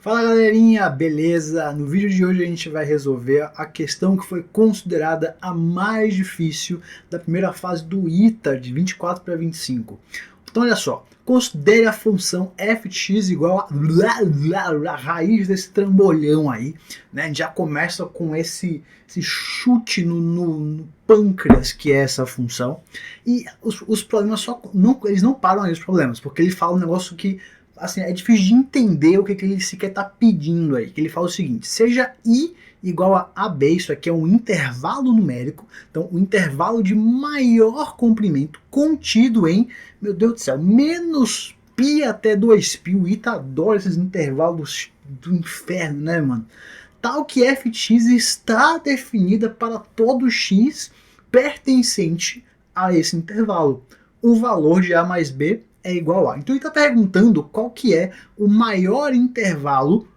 Fala galerinha, beleza? No vídeo de hoje a gente vai resolver a questão que foi considerada a mais difícil da primeira fase do ITA de 24 para 25. Então olha só, considere a função fx igual a raiz desse trambolhão aí, né? A gente já começa com esse chute no pâncreas que é essa função. E os problemas eles não param aí os problemas, porque ele fala um negócio que assim, é difícil de entender o que ele sequer está pedindo aí. Que ele fala o seguinte: seja i igual a AB, isso aqui é um intervalo numérico, então o intervalo de maior comprimento contido em, meu Deus do céu, menos π até 2π. O Ita adora esses intervalos do inferno, né, mano? Tal que f de x está definida para todo x pertencente a esse intervalo. O valor de a mais b é igual a. Então ele está perguntando qual que é o maior intervalo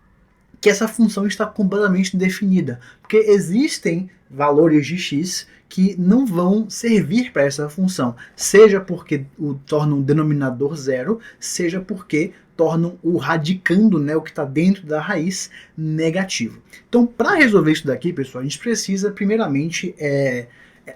que essa função está completamente definida. Porque existem valores de x que não vão servir para essa função, seja porque tornam o denominador zero, seja porque tornam o radicando, né, o que está dentro da raiz, negativo. Então, para resolver isso daqui, pessoal, a gente precisa primeiramente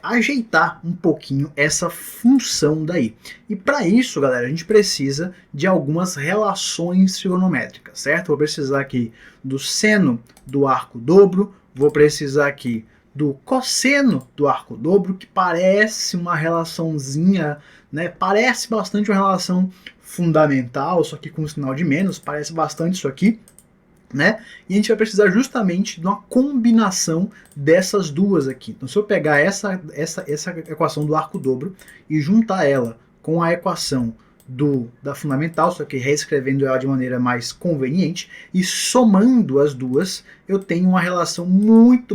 ajeitar um pouquinho essa função daí. E para isso, galera, a gente precisa de algumas relações trigonométricas, certo? Vou precisar aqui do seno do arco dobro, vou precisar aqui do cosseno do arco dobro, que parece uma relaçãozinha, né? Parece bastante uma relação fundamental, só que com um sinal de menos, parece bastante isso aqui. Né? E a gente vai precisar justamente de uma combinação dessas duas aqui. Então, se eu pegar essa equação do arco dobro e juntar ela com a equação da fundamental, só que reescrevendo ela de maneira mais conveniente, e somando as duas, eu tenho uma relação muito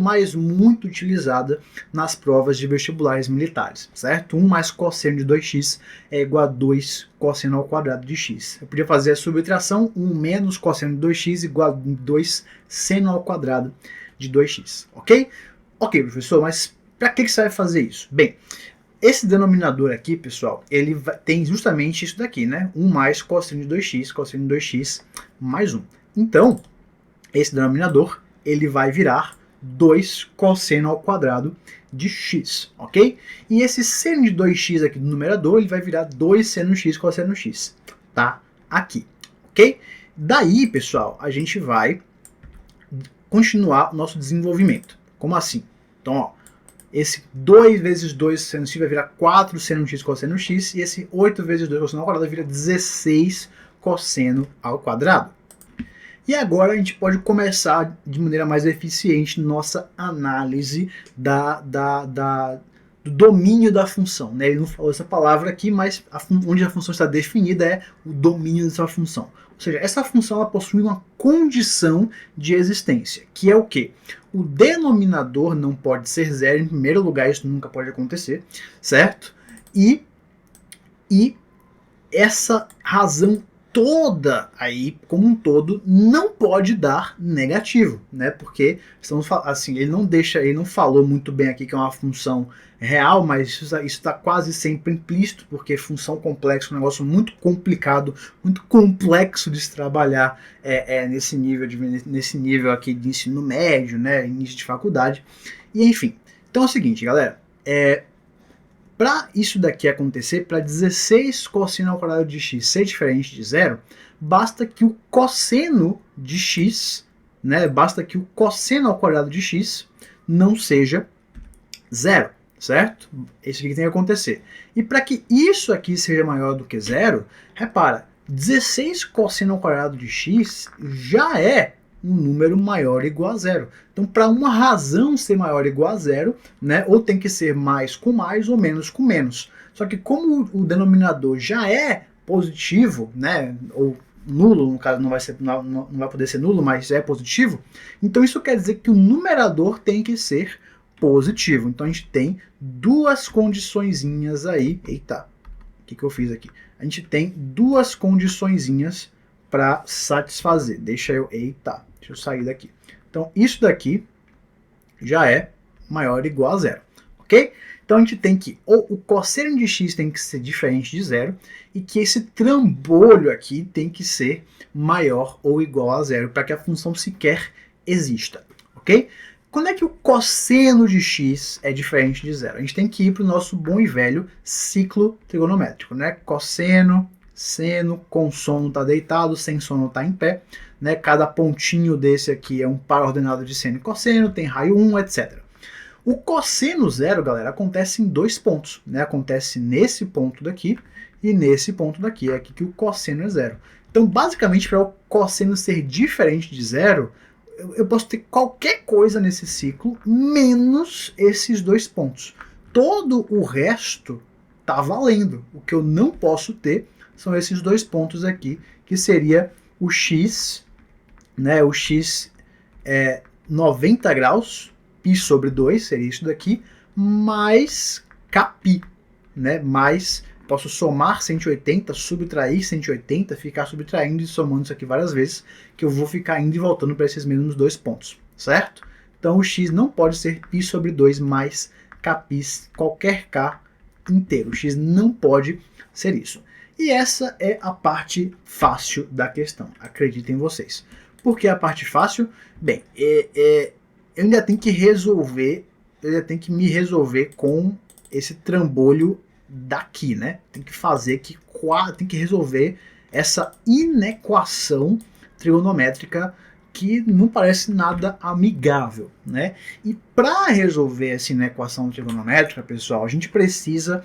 utilizada nas provas de vestibulares militares, certo? 1 mais cosseno de 2x é igual a 2 cosseno ao quadrado de x. Eu podia fazer a subtração, 1 menos cosseno de 2x igual a 2 seno ao quadrado de 2x, ok? Ok, professor, mas para que você vai fazer isso? Bem, esse denominador aqui, pessoal, ele tem justamente isso daqui, né? 1 mais cosseno de 2x mais 1. Então, esse denominador, ele vai virar 2 cosseno ao quadrado de x, ok? E esse seno de 2x aqui do numerador, ele vai virar 2 seno x cosseno x, tá? Aqui, ok? Daí, pessoal, a gente vai continuar o nosso desenvolvimento. Como assim? Então, ó, esse 2 vezes 2 seno x vai virar 4 seno x cosseno x, e esse 8 vezes 2 cosseno ao quadrado vira 16 cosseno ao quadrado. E agora a gente pode começar de maneira mais eficiente nossa análise do domínio da função, né? Ele não falou essa palavra aqui, mas onde a função está definida é o domínio dessa função. Ou seja, essa função ela possui uma condição de existência, que é o quê? O denominador não pode ser zero, em primeiro lugar isso nunca pode acontecer, certo? E essa razão toda aí, como um todo, não pode dar negativo, né? Porque estamos assim, ele não falou muito bem aqui que é uma função real, mas isso está quase sempre implícito, porque função complexa é um negócio muito complicado, muito complexo de se trabalhar nesse nível aqui de ensino médio, né? Início de faculdade, e enfim. Então é o seguinte, galera, para isso daqui acontecer, para 16 cosseno ao quadrado de x ser diferente de zero, basta que o cosseno de x, né, basta que o cosseno ao quadrado de x não seja zero, certo? Isso aqui tem que acontecer. E para que isso aqui seja maior do que zero, repara, 16 cosseno ao quadrado de x já é um número maior ou igual a zero. Então, para uma razão ser maior ou igual a zero, né, ou tem que ser mais com mais ou menos com menos. Só que como o denominador já é positivo, né, ou nulo, no caso não vai poder ser nulo, mas é positivo, então isso quer dizer que o numerador tem que ser positivo. Então a gente tem duas condiçõezinhas aí. Eita, o que eu fiz aqui? A gente tem duas condiçõezinhas para satisfazer. Deixa eu sair daqui. Então, isso daqui já é maior ou igual a zero, ok? Então a gente tem que, ou o cosseno de x tem que ser diferente de zero, e que esse trambolho aqui tem que ser maior ou igual a zero, para que a função sequer exista, ok? Quando é que o cosseno de x é diferente de zero? A gente tem que ir para o nosso bom e velho ciclo trigonométrico, né? Cosseno, seno, com sono está deitado, sem sono está em pé, né? Cada pontinho desse aqui é um par ordenado de seno e cosseno, tem raio 1, etc. O cosseno zero, galera, acontece em 2 pontos, né? Acontece nesse ponto daqui e nesse ponto daqui, é aqui que o cosseno é zero. Então, basicamente, para o cosseno ser diferente de zero, eu posso ter qualquer coisa nesse ciclo, menos esses 2 pontos. Todo o resto está valendo. O que eu não posso ter são esses 2 pontos aqui, que seria o x, né? O x é 90 graus, π sobre 2, seria isso daqui, mais kπ, né? Mais, posso somar 180, subtrair 180, ficar subtraindo e somando isso aqui várias vezes, que eu vou ficar indo e voltando para esses mesmos 2 pontos, certo? Então o x não pode ser π sobre 2 mais kπ, qualquer k inteiro. O x não pode ser isso. E essa é a parte fácil da questão, acreditem vocês. Por que a parte fácil? Bem, eu ainda tenho que resolver, me resolver com esse trambolho daqui, né? Tem que fazer que tem que resolver essa inequação trigonométrica que não parece nada amigável, né? E para resolver essa inequação trigonométrica, pessoal, a gente precisa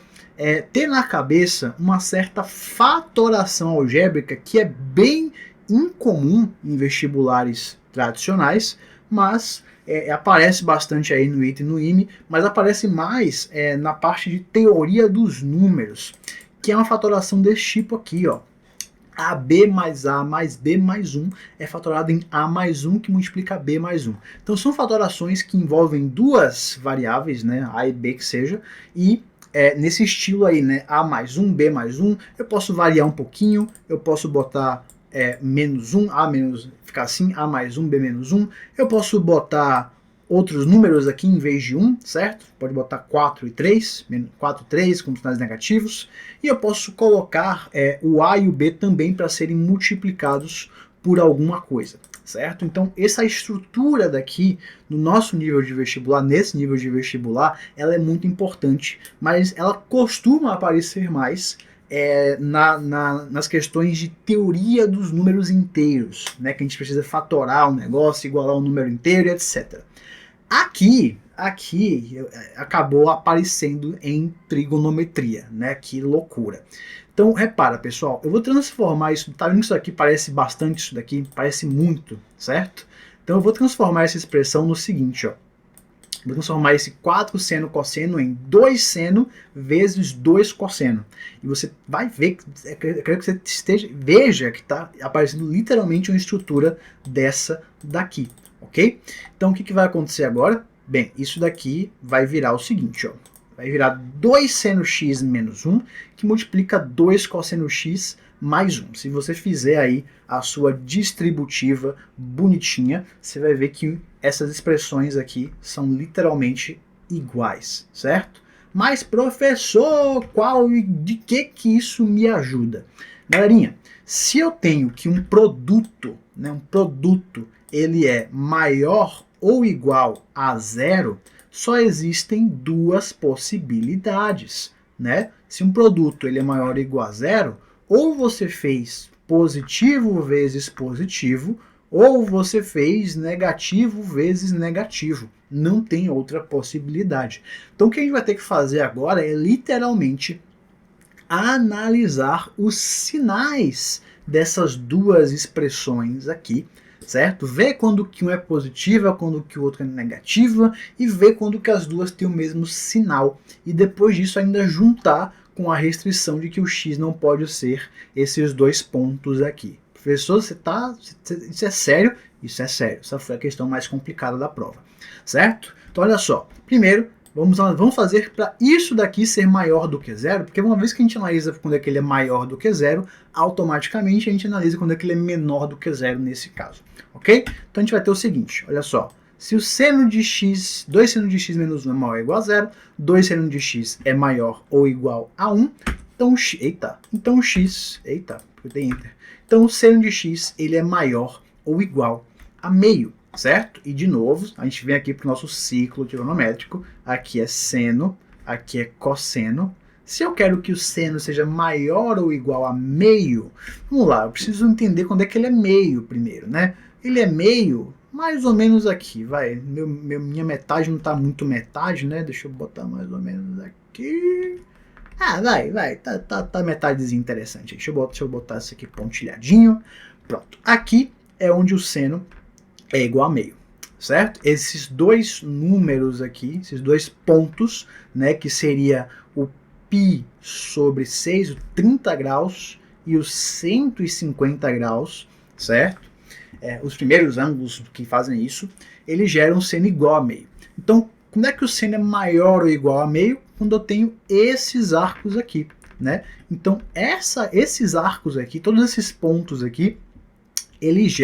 ter na cabeça uma certa fatoração algébrica que é bem incomum em vestibulares tradicionais, mas aparece bastante aí no ITA e no IME, mas aparece mais na parte de teoria dos números, que é uma fatoração desse tipo aqui, ó. AB mais A mais B mais 1 é fatorado em A mais 1, que multiplica B mais 1. Então são fatorações que envolvem duas variáveis, né, A e B que seja, e nesse estilo aí, né, A mais 1, B mais 1, eu posso variar um pouquinho, eu posso botar menos 1, A menos, ficar assim, A mais 1, B menos 1, eu posso botar outros números aqui em vez de 1, certo? Pode botar 4 e 3, 4 e 3 com sinais negativos, e eu posso colocar o A e o B também para serem multiplicados por alguma coisa, certo? Então essa estrutura daqui, no nosso nível de vestibular, nesse nível de vestibular, ela é muito importante, mas ela costuma aparecer mais nas questões de teoria dos números inteiros, né, que a gente precisa fatorar um negócio, igualar um número inteiro, etc. Aqui acabou aparecendo em trigonometria, né? Que loucura. Então, repara, pessoal, eu vou transformar isso, tá vendo que isso aqui parece bastante isso daqui? Parece muito, certo? Então eu vou transformar essa expressão no seguinte, ó. Vou transformar esse 4 seno cosseno em 2 seno vezes 2 cosseno. E você vai ver, eu quero que você veja que está aparecendo literalmente uma estrutura dessa daqui. Ok? Então o que vai acontecer agora? Bem, isso daqui vai virar o seguinte, ó. Vai virar 2 seno x menos 1, que multiplica 2 cosseno x mais 1. Se você fizer aí a sua distributiva bonitinha, você vai ver que essas expressões aqui são literalmente iguais, certo? Mas, professor, de que isso me ajuda? Galerinha, se eu tenho que um produto, né, ele é maior ou igual a zero, só existem duas possibilidades, né? Se um produto ele é maior ou igual a zero, ou você fez positivo vezes positivo, ou você fez negativo vezes negativo. Não tem outra possibilidade. Então o que a gente vai ter que fazer agora é literalmente analisar os sinais dessas duas expressões aqui, certo? Ver quando que um é positiva, quando que o outro é negativa, e ver quando que as duas têm o mesmo sinal. E depois disso ainda juntar com a restrição de que o x não pode ser esses dois pontos aqui. Professor, isso é sério? Isso é sério. Essa foi a questão mais complicada da prova, certo? Então olha só, primeiro vamos fazer para isso daqui ser maior do que zero, porque uma vez que a gente analisa quando é que ele é maior do que zero, automaticamente a gente analisa quando é que ele é menor do que zero nesse caso, ok? Então a gente vai ter o seguinte, olha só, Se o seno de x, 2 seno de x menos 1 é maior ou igual a 0, 2 seno de x é maior ou igual a 1, então o seno de x ele é maior ou igual a meio, certo? E de novo, a gente vem aqui para o nosso ciclo trigonométrico, aqui é seno, aqui é cosseno. Se eu quero que o seno seja maior ou igual a meio, vamos lá, eu preciso entender quando é que ele é meio primeiro, né? Ele é meio mais ou menos aqui, vai, minha metade não está muito metade, né? Deixa eu botar mais ou menos aqui. Ah, vai, tá metadezinha interessante. Deixa eu botar isso aqui pontilhadinho. Pronto, aqui é onde o seno é igual a meio, certo? Esses dois números aqui, esses dois pontos, né, que seria o π sobre 6, o 30 graus e os 150 graus, certo? Os primeiros ângulos que fazem isso, eles geram seno igual a meio. Então, quando é que o seno é maior ou igual a meio? Quando eu tenho esses arcos aqui, né? Então, esses arcos aqui, todos esses pontos aqui, eles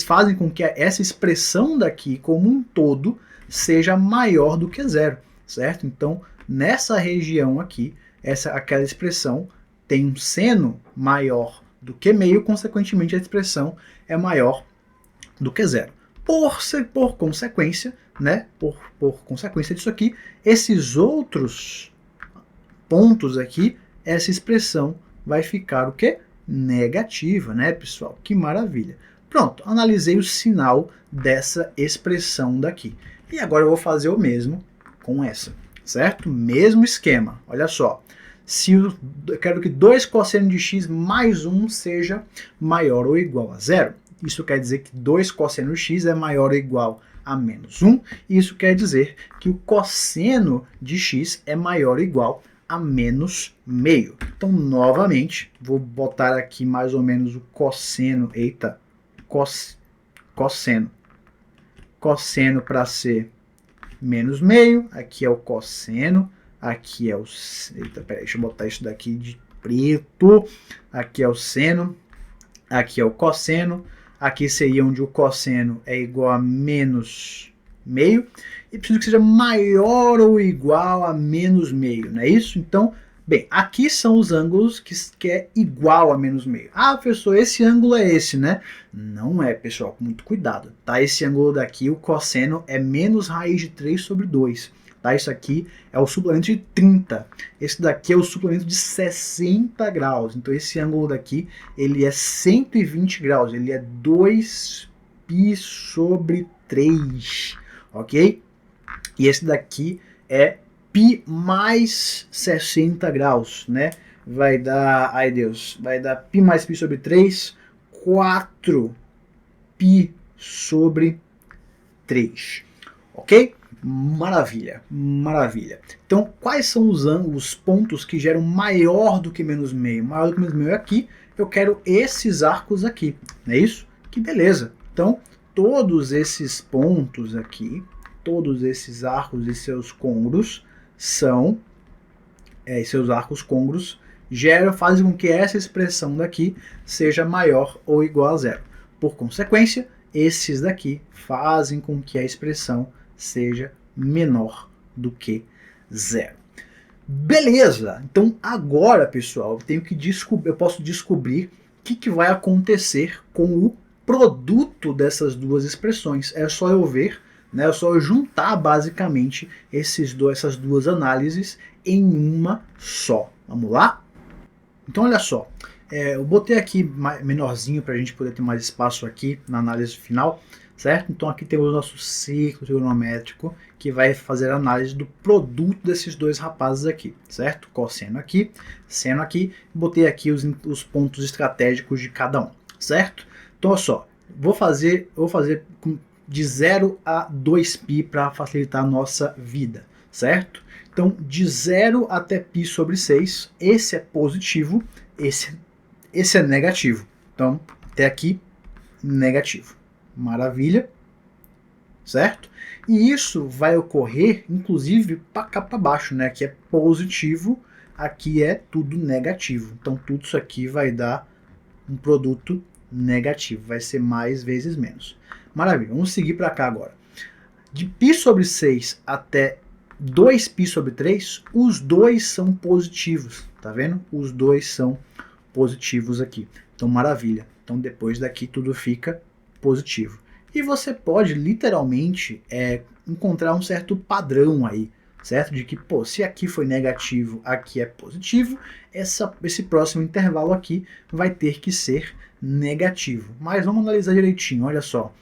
fazem com que essa expressão daqui, como um todo, seja maior do que zero, certo? Então, nessa região aqui, aquela expressão tem um seno maior do que meio, consequentemente a expressão é maior do que zero. Por consequência, né? Por consequência disso aqui, esses outros pontos aqui, essa expressão vai ficar o quê? Negativa, né, pessoal? Que maravilha. Pronto, analisei o sinal dessa expressão daqui. E agora eu vou fazer o mesmo com essa, certo? Mesmo esquema. Olha só. Se eu quero que 2 cosseno de x mais 1 seja maior ou igual a zero. Isso quer dizer que 2 cosseno de x é maior ou igual a menos 1. Isso quer dizer que o cosseno de x é maior ou igual a menos meio. Então, novamente, vou botar aqui mais ou menos o cosseno. Eita, cosseno. Cosseno para ser menos meio. Aqui é o cosseno. Aqui é o... Eita, peraí, deixa eu botar isso daqui de preto. Aqui é o seno. Aqui é o cosseno. Aqui seria onde o cosseno é igual a menos meio. E preciso que seja maior ou igual a menos meio, não é isso? Então, bem, aqui são os ângulos que é igual a menos meio. Ah, professor, esse ângulo é esse, né? Não é, pessoal, com muito cuidado. Tá? Esse ângulo daqui, o cosseno, é menos raiz de 3 sobre 2. Tá? Isso aqui é o suplemento de 30. Esse daqui é o suplemento de 60 graus. Então esse ângulo daqui, ele é 120 graus. Ele é 2π sobre 3. Ok? E esse daqui é π mais 60 graus, né? Vai dar, ai Deus, vai dar π mais π sobre 3, 4π sobre 3. Ok? Maravilha, maravilha. Então, quais são os pontos que geram maior do que menos meio? Maior do que menos meio é aqui, eu quero esses arcos aqui, não é isso? Que beleza. Então, todos esses pontos aqui, todos esses arcos e seus côngruos são, seus arcos côngruos fazem com que essa expressão daqui seja maior ou igual a zero. Por consequência, esses daqui fazem com que a expressão seja menor do que zero. Beleza! Então agora, pessoal, eu posso descobrir o que vai acontecer com o produto dessas duas expressões. É só eu ver, né, é só eu juntar basicamente essas duas análises em uma só. Vamos lá? Então olha só, eu botei aqui menorzinho para a gente poder ter mais espaço aqui na análise final. Certo? Então aqui temos o nosso ciclo trigonométrico que vai fazer a análise do produto desses dois rapazes aqui, certo? Cosseno aqui, seno aqui, botei aqui os pontos estratégicos de cada um, certo? Então olha só, vou fazer de 0 a 2π para facilitar a nossa vida, certo? Então de 0 até π sobre 6, esse é positivo, esse é negativo. Então até aqui, negativo. Maravilha, certo? E isso vai ocorrer, inclusive, para cá para baixo, né? Aqui é positivo, aqui é tudo negativo. Então, tudo isso aqui vai dar um produto negativo, vai ser mais vezes menos. Maravilha, vamos seguir para cá agora. De π sobre 6 até 2π sobre 3, os dois são positivos, tá vendo? Os dois são positivos aqui. Então, maravilha. Então, depois daqui tudo fica positivo. E você pode, literalmente, encontrar um certo padrão aí, certo? De que, pô, se aqui foi negativo, aqui é positivo, esse próximo intervalo aqui vai ter que ser negativo. Mas vamos analisar direitinho, olha só.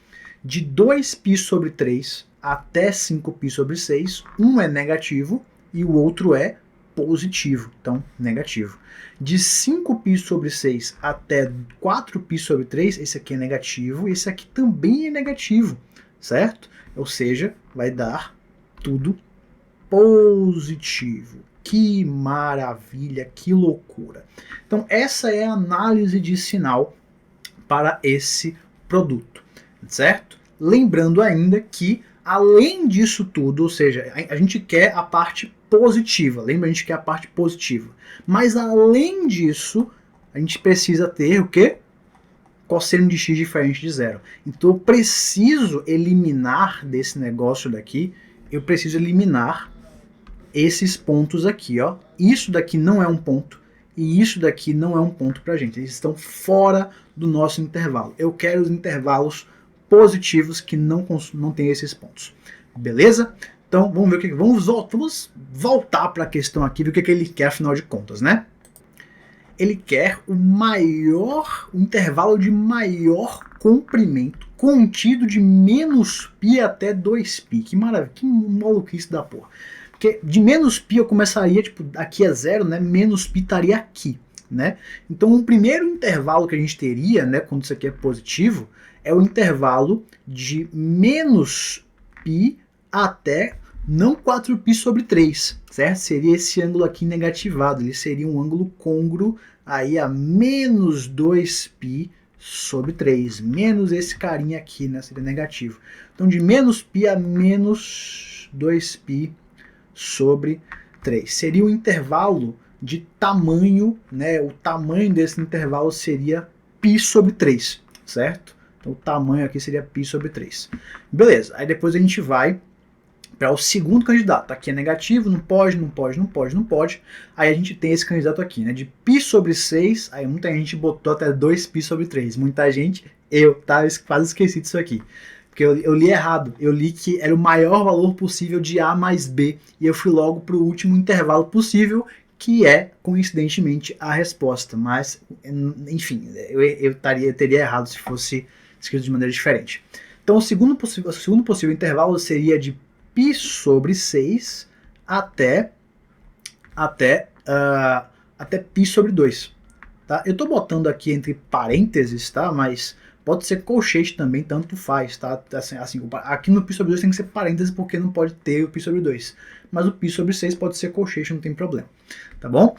De 2π sobre 3 até 5π sobre 6, um é negativo e o outro é positivo, então negativo. De 5π sobre 6 até 4π sobre 3, esse aqui é negativo e esse aqui também é negativo, certo? Ou seja, vai dar tudo positivo. Que maravilha, que loucura. Então essa é a análise de sinal para esse produto, certo? Lembrando ainda que, além disso tudo, ou seja, a gente quer a parte positiva, lembra? A gente quer a parte positiva. Mas além disso, a gente precisa ter o quê? Cosseno de x diferente de zero. Então eu preciso eliminar desse negócio daqui, eu preciso eliminar esses pontos aqui, ó. Isso daqui não é um ponto e isso daqui não é um ponto pra gente. Eles estão fora do nosso intervalo. Eu quero os intervalos positivos que não tem esses pontos. Beleza? Então vamos ver o que vamos voltar para a questão aqui, ver o que ele quer afinal de contas, né? Ele quer o intervalo de maior comprimento contido de menos π até 2π. Que maravilha, que maluquice da porra. Porque de menos π eu começaria, tipo, aqui é zero, né? Menos π estaria aqui, né? Então o primeiro intervalo que a gente teria, né, quando isso aqui é positivo, é o intervalo de menos π até não 4π sobre 3, certo? Seria esse ângulo aqui negativado, ele seria um ângulo côngruo aí a menos 2π sobre 3, menos esse carinha aqui, né? Seria negativo. Então de menos π a menos 2π sobre 3. Seria um intervalo de tamanho, né? O tamanho desse intervalo seria π sobre 3, certo? Então o tamanho aqui seria π sobre 3. Beleza, aí depois a gente vai para o segundo candidato. Aqui é negativo, não pode, não pode, não pode, não pode. Aí a gente tem esse candidato aqui, né? De π sobre 6, aí muita gente botou até 2π sobre 3. Muita gente, eu quase esqueci disso aqui. Porque eu li errado, eu li que era o maior valor possível de A mais B, e eu fui logo para o último intervalo possível, que é, coincidentemente, a resposta. Mas, enfim, eu teria errado se fosse escrito de maneira diferente. Então o segundo possível intervalo seria de π sobre 6 até π sobre 2. Tá? Eu estou botando aqui entre parênteses, tá? Mas pode ser colchete também, tanto faz, tá? Assim, aqui no π sobre 2 tem que ser parênteses porque não pode ter o π sobre 2. Mas o π sobre 6 pode ser colchete, não tem problema. Tá bom?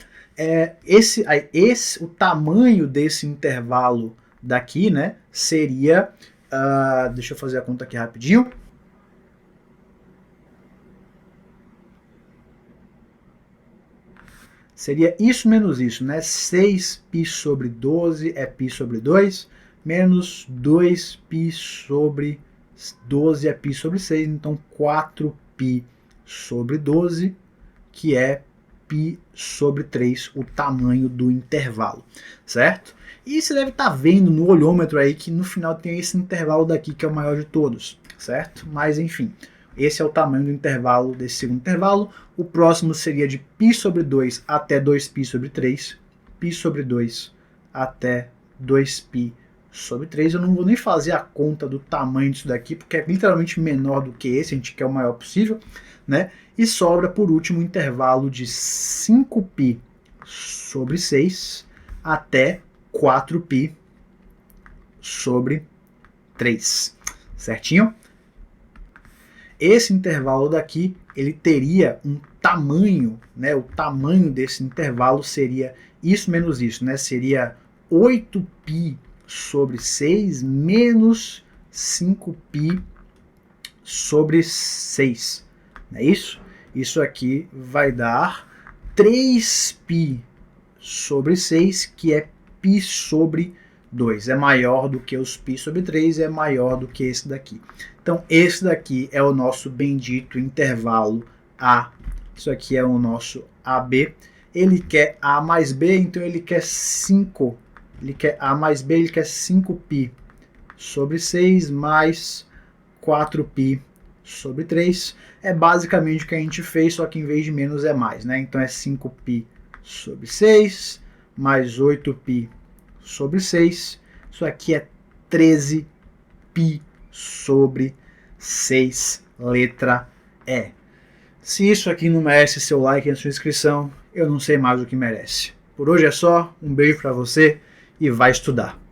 O tamanho desse intervalo daqui, né, seria... deixa eu fazer a conta aqui rapidinho. Seria isso menos isso, né? 6π sobre 12 é π sobre 2, menos 2π sobre 12 é π sobre 6, então 4π sobre 12, que é π sobre 3, o tamanho do intervalo, certo? E você deve estar vendo no olhômetro aí que no final tem esse intervalo daqui que é o maior de todos, certo? Mas enfim, esse é o tamanho do intervalo desse segundo intervalo. O próximo seria de π sobre 2 até 2π sobre 3, π sobre 2 até 2π sobre 3. Eu não vou nem fazer a conta do tamanho disso daqui, porque é literalmente menor do que esse, a gente quer o maior possível, né? E sobra por último o intervalo de 5π sobre 6 até 4π sobre 3, certinho? Esse intervalo daqui, ele teria um tamanho, né? O tamanho desse intervalo seria isso menos isso, né? Seria 8π sobre 6 menos 5π sobre 6. Não é isso? Isso aqui vai dar 3π sobre 6, que é π sobre 2 é maior do que os π sobre 3 e é maior do que esse daqui. Então, esse daqui é o nosso bendito intervalo A. Isso aqui é o nosso AB. Ele quer A mais B, então ele quer 5. Ele quer A mais B, ele quer 5π sobre 6 mais 4π sobre 3. É basicamente o que a gente fez, só que em vez de menos é mais, né? Então é 5π sobre 6 mais 8π sobre 6. Isso aqui é 13π sobre 6, letra E. Se isso aqui não merece seu like e a sua inscrição, eu não sei mais o que merece. Por hoje é só, um beijo para você e vai estudar.